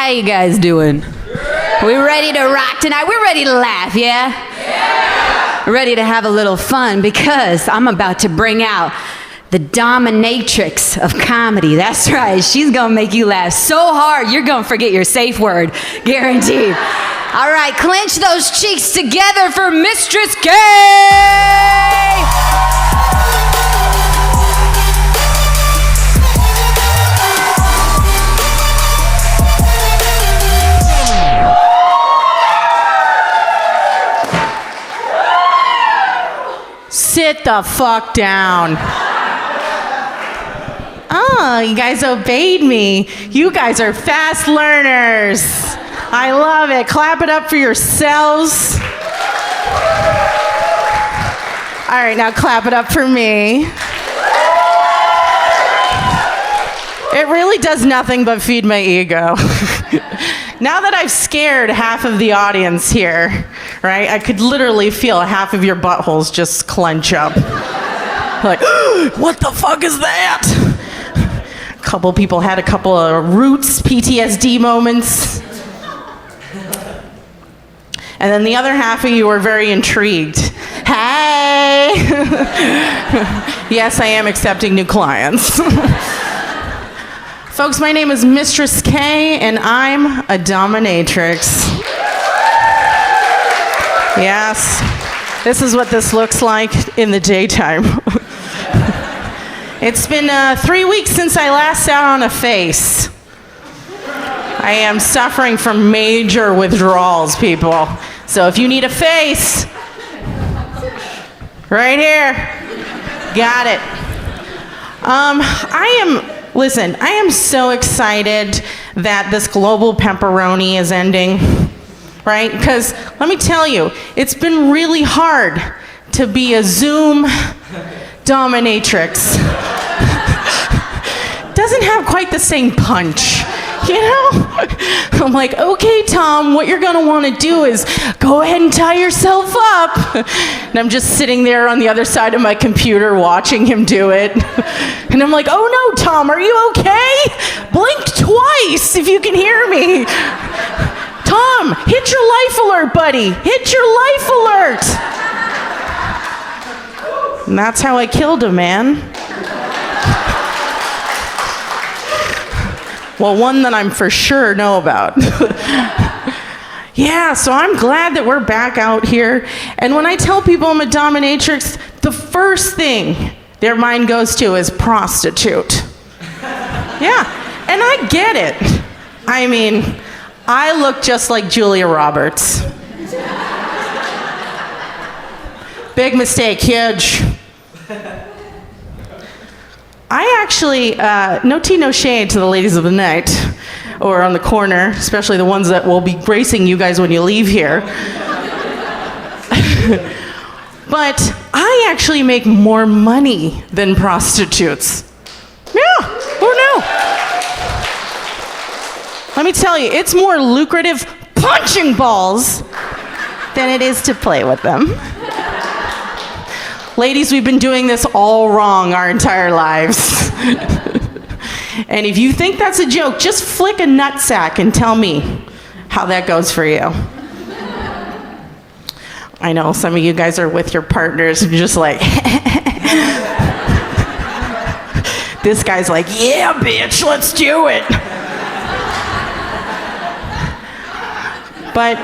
How you guys doing? We ready to rock tonight? We're ready to laugh, yeah? Yeah! Ready to have a little fun because I'm about to bring out the dominatrix of comedy. That's right. She's gonna make you laugh so hard you're gonna forget your safe word. Guaranteed. All right, clench those cheeks together for Mistress K! Sit the fuck down. Oh, you guys obeyed me. You guys are fast learners. I love it. Clap it up for yourselves. All right, now clap it up for me. It really does nothing but feed my ego. Now that I've scared half of the audience here, right, I could literally feel half of your buttholes just clench up. Like, what the fuck is that? A couple people had a couple of roots, PTSD moments. And then the other half of you were very intrigued. Hey! Yes, I am accepting new clients. Folks, my name is Mistress K, and I'm a dominatrix. Yes, this is what this looks like in the daytime. It's been 3 weeks since I last sat on a face. I am suffering from major withdrawals, people. So if you need a face, right here, got it. Listen, I am so excited that this global pepperoni is ending, right? Because let me tell you, it's been really hard to be a Zoom dominatrix. Doesn't have quite the same punch, you know? I'm like, okay, Tom, what you're gonna wanna do is go ahead and tie yourself up. And I'm just sitting there on the other side of my computer watching him do it. And I'm like, oh no, Tom, are you okay? Blink twice if you can hear me. Tom, hit your life alert, buddy. Hit your life alert. And that's how I killed him, man. Well, one that I'm for sure know about. Yeah, so I'm glad that we're back out here. And when I tell people I'm a dominatrix, the first thing their mind goes to is prostitute. Yeah, and I get it. I mean, I look just like Julia Roberts. Big mistake, huge. I actually, no tea, no shade to the ladies of the night, or on the corner, especially the ones that will be gracing you guys when you leave here. But I actually make more money than prostitutes. Yeah, who knew? Let me tell you, it's more lucrative punching balls than it is to play with them. Ladies, we've been doing this all wrong our entire lives. And if you think that's a joke, just flick a nutsack and tell me how that goes for you. I know some of you guys are with your partners and just like, this guy's like, yeah, bitch, let's do it. But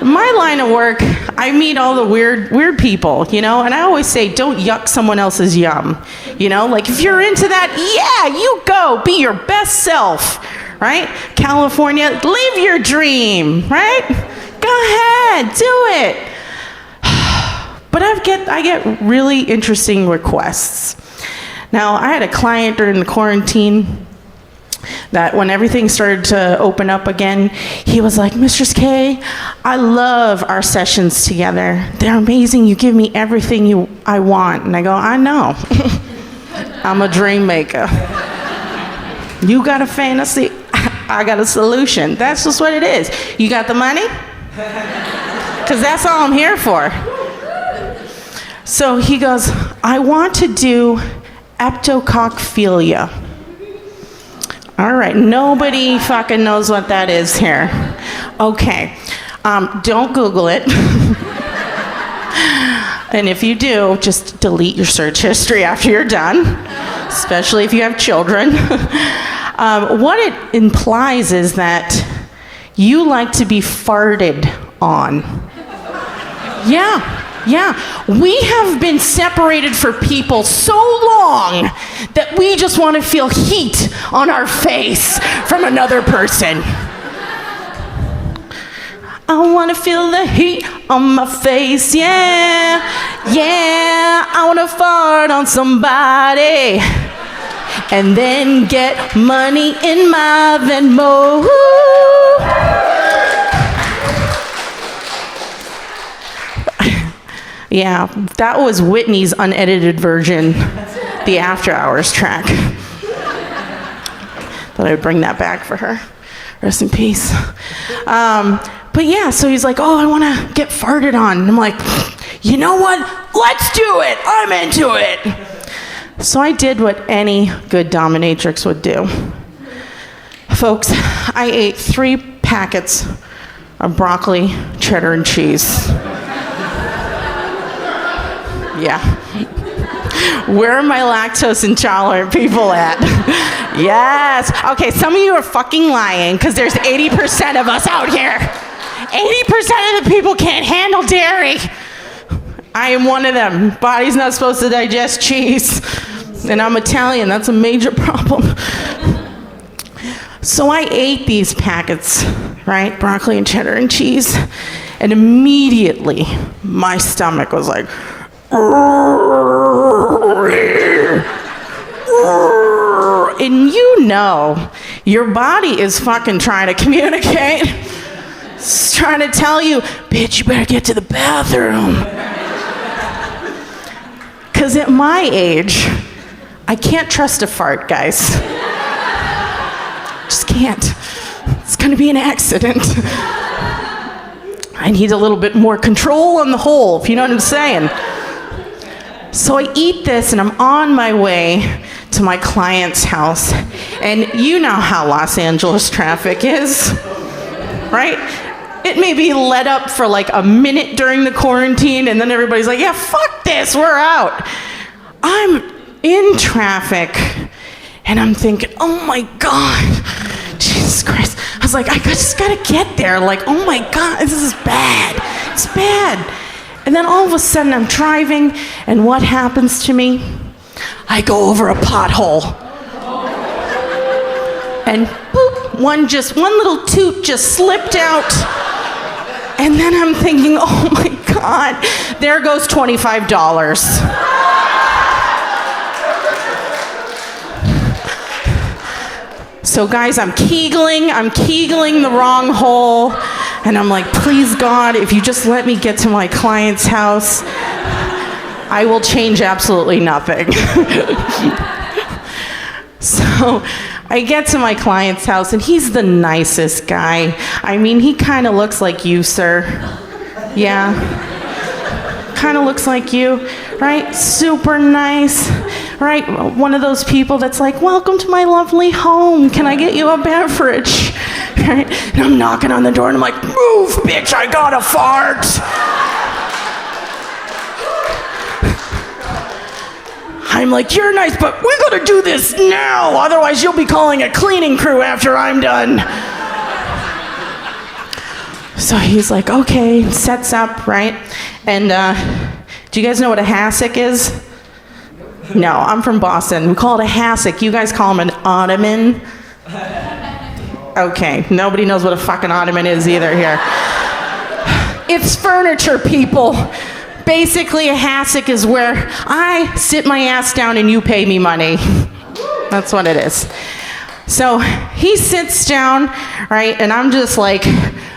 my line of work, I meet all the weird people, you know, and I always say, don't yuck someone else's yum. You know, like if you're into that, yeah, you go, be your best self, right? California, live your dream, right? Go ahead, do it. But I get really interesting requests. Now, I had a client during the quarantine that when everything started to open up again, he was like, Mistress K, I love our sessions together. They're amazing. You give me everything I want. And I go, I know. I'm a dream maker. You got a fantasy, I got a solution. That's just what it is. You got the money? Because that's all I'm here for. So he goes, I want to do eptocockphilia. All right, nobody fucking knows what that is here. Okay, don't Google it. And if you do, just delete your search history after you're done, especially if you have children. What it implies is that you like to be farted on. Yeah. We have been separated for people so long that we just want to feel heat on our face from another person. I want to feel the heat on my face, yeah. I want to fart on somebody and then get money in my Venmo. Yeah, that was Whitney's unedited version, the After Hours track. Thought I would bring that back for her. Rest in peace. But yeah, so he's like, oh, I want to get farted on. And I'm like, you know what? Let's do it. I'm into it. So I did what any good dominatrix would do. Folks, I ate 3 packets of broccoli, cheddar, and cheese. Yeah. Where are my lactose intolerant people at? Yes. Okay, some of you are fucking lying because there's 80% of us out here. 80% of the people can't handle dairy. I am one of them. Body's not supposed to digest cheese. And I'm Italian. That's a major problem. So I ate these packets, right? Broccoli and cheddar and cheese. And immediately my stomach was like, and you know, your body is fucking trying to communicate. It's trying to tell you, bitch, you better get to the bathroom. Because at my age, I can't trust a fart, guys. Just can't. It's gonna be an accident. I need a little bit more control on the whole, if you know what I'm saying. So I eat this and I'm on my way to my client's house. And you know how Los Angeles traffic is, right? It may be let up for like a minute during the quarantine and then everybody's like, yeah, fuck this, we're out. I'm in traffic and I'm thinking, oh my God, Jesus Christ. I was like, I just gotta get there. Like, oh my God, this is bad. It's bad. And then all of a sudden I'm driving, and what happens to me? I go over a pothole. And boop, one little toot just slipped out. And then I'm thinking, oh my God, there goes $25. So guys, I'm Keegling the wrong hole. And I'm like, please God, if you just let me get to my client's house, I will change absolutely nothing. So I get to my client's house and he's the nicest guy. I mean, he kind of looks like you, sir. Yeah. Kind of looks like you, right? Super nice, right? One of those people that's like, welcome to my lovely home. Can I get you a beverage? Right? And I'm knocking on the door and I'm like, move, bitch, I gotta fart. I'm like, you're nice, but we gotta do this now. Otherwise, you'll be calling a cleaning crew after I'm done. So he's like, okay, sets up, right? And do you guys know what a hassock is? No, I'm from Boston. We call it a hassock. You guys call them an ottoman? Okay, nobody knows what a fucking ottoman is either here. It's furniture, people. Basically, a hassock is where I sit my ass down and you pay me money. That's what it is. So he sits down, right, and I'm just like,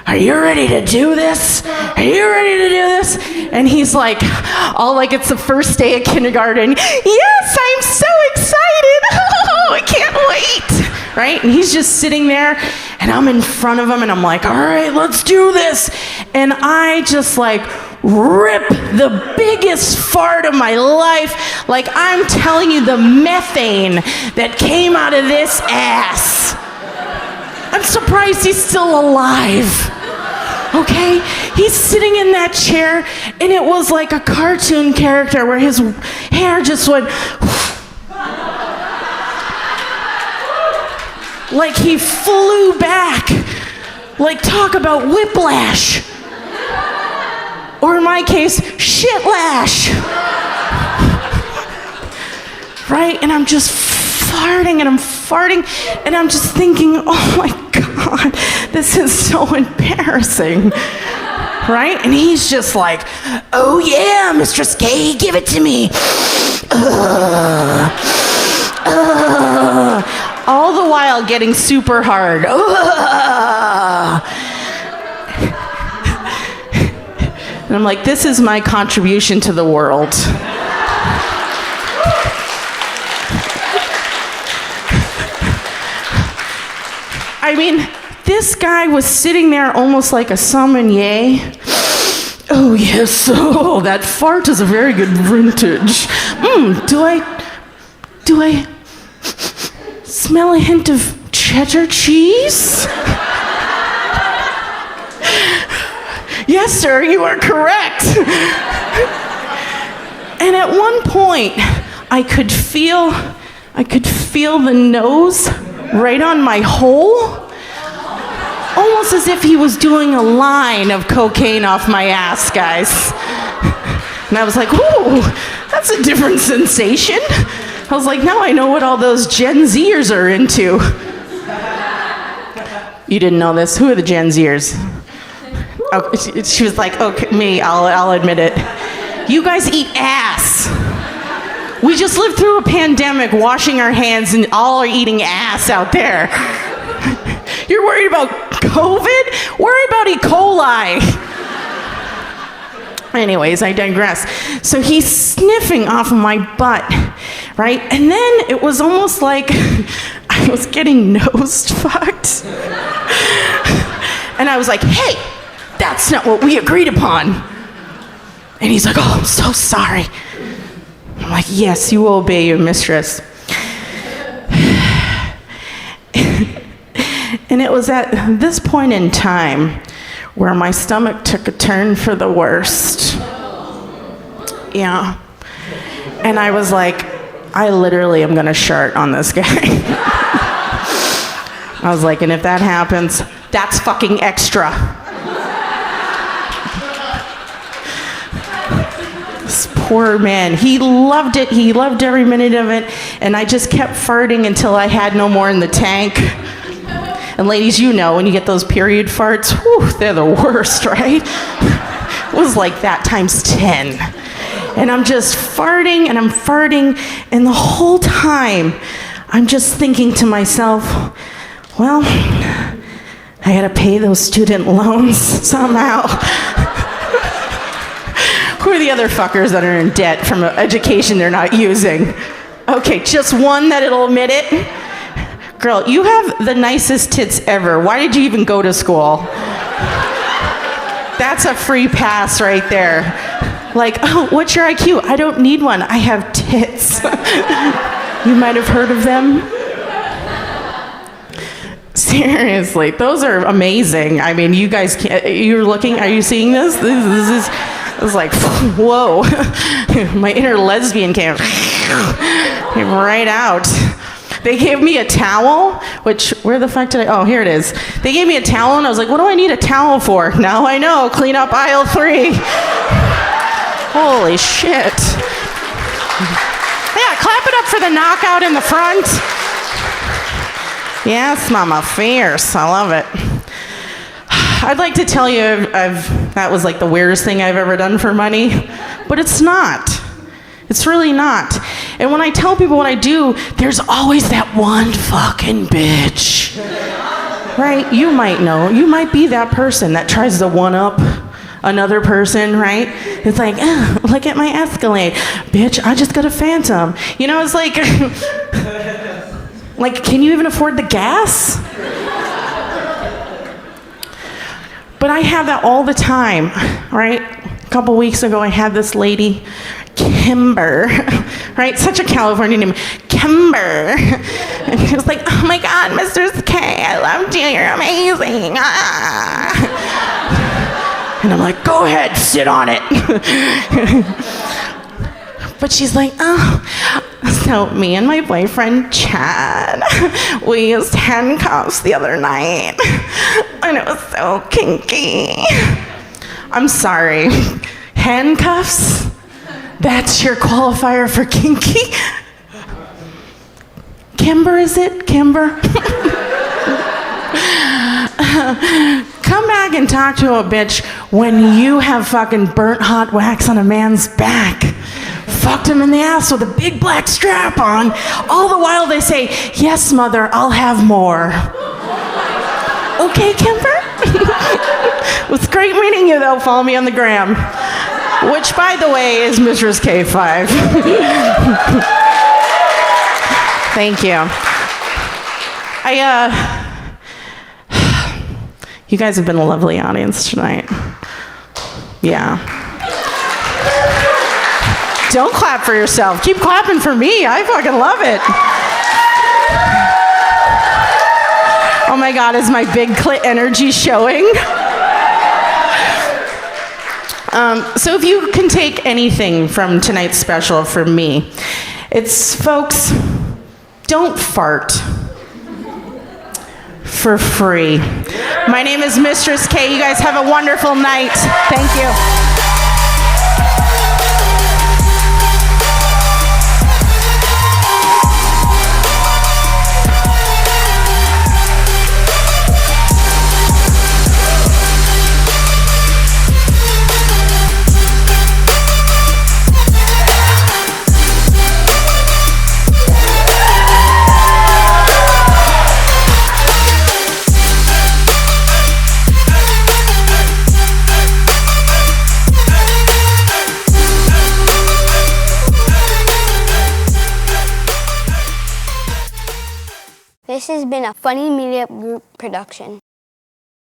are you ready to do this? Are you ready to do this? And he's like, all like it's the first day of kindergarten. Yes, I'm so excited. Oh, I can't wait. Right? And he's just sitting there, and I'm in front of him, and I'm like, all right, let's do this. And I just like rip the biggest fart of my life. Like, I'm telling you, the methane that came out of this ass. I'm surprised he's still alive. Okay? He's sitting in that chair, and it was like a cartoon character where his hair just went like he flew back. Like, talk about whiplash. Or in my case, shitlash. Right? And I'm just farting, and I'm just thinking, oh my God, this is so embarrassing. Right? And he's just like, oh yeah, Mistress K, give it to me. All the while getting super hard. And I'm like, this is my contribution to the world. I mean, this guy was sitting there almost like a sommelier. Oh yes, oh, that fart is a very good vintage. Do I smell a hint of cheddar cheese? Yes, sir, you are correct. And at one point, I could feel the nose right on my hole, almost as if he was doing a line of cocaine off my ass, guys. And I was like, ooh, that's a different sensation. I was like, now I know what all those Gen Zers are into. You didn't know this? Who are the Gen Zers? Oh, she was like, okay, me, I'll admit it. You guys eat ass. We just lived through a pandemic washing our hands and all are eating ass out there. You're worried about COVID? Worry about E. coli. Anyways, I digress. So he's sniffing off of my butt, right? And then it was almost like I was getting nose fucked. And I was like, hey, that's not what we agreed upon. And he's like, oh, I'm so sorry. I'm like, yes, you will obey your mistress. And it was at this point in time where my stomach took a turn for the worst. Yeah. And I was like, I literally am gonna shart on this guy. I was like, and if that happens, that's fucking extra. This poor man, he loved it. He loved every minute of it. And I just kept farting until I had no more in the tank. And ladies, you know, when you get those period farts, whew, they're the worst, right? It was like that times 10. And I'm just farting, and the whole time, I'm just thinking to myself, well, I gotta pay those student loans somehow. Who are the other fuckers that are in debt from an education they're not using? Okay, just one that'll admit it. Girl, you have the nicest tits ever. Why did you even go to school? That's a free pass right there. Like, oh, what's your IQ? I don't need one. I have tits. You might have heard of them. Seriously, those are amazing. I mean, you guys can't, you're looking, are you seeing this? This is like, whoa. My inner lesbian came right out. They gave me a towel, which, where the fuck did oh, here it is. They gave me a towel, and I was like, what do I need a towel for? Now I know, clean up aisle 3. Holy shit. Yeah, clap it up for the knockout in the front. Yes, mama, fierce. I love it. I'd like to tell you that was like the weirdest thing I've ever done for money, but it's not. It's really not. And when I tell people what I do, there's always that one fucking bitch. Right? You might know. You might be that person that tries to one-up another person, right? It's like, oh, look at my Escalade. Bitch, I just got a Phantom. You know, it's like, like, can you even afford the gas? But I have that all the time, right? couple weeks ago, I had this lady, Kimber, right? Such a California name, Kimber. And she was like, oh my God, Mistress K, I loved you, you're amazing. And I'm like, go ahead, sit on it. But she's like, oh, so me and my boyfriend, Chad, we used handcuffs the other night. And it was so kinky. I'm sorry, handcuffs? That's your qualifier for kinky? Kimber, is it? Kimber? Come back and talk to a bitch when you have fucking burnt hot wax on a man's back. Fucked him in the ass with a big black strap on. All the while they say, yes, mother, I'll have more. Okay, Kimber? It was great meeting you, though. Follow me on the gram. Which, by the way, is Mistress K5. Thank you. You guys have been a lovely audience tonight. Yeah. Don't clap for yourself. Keep clapping for me. I fucking love it. Oh my God, is my big clit energy showing? So if you can take anything from tonight's special from me, it's, folks, don't fart for free. My name is Mistress K. You guys have a wonderful night. Thank you. This has been a Funny Media Group production.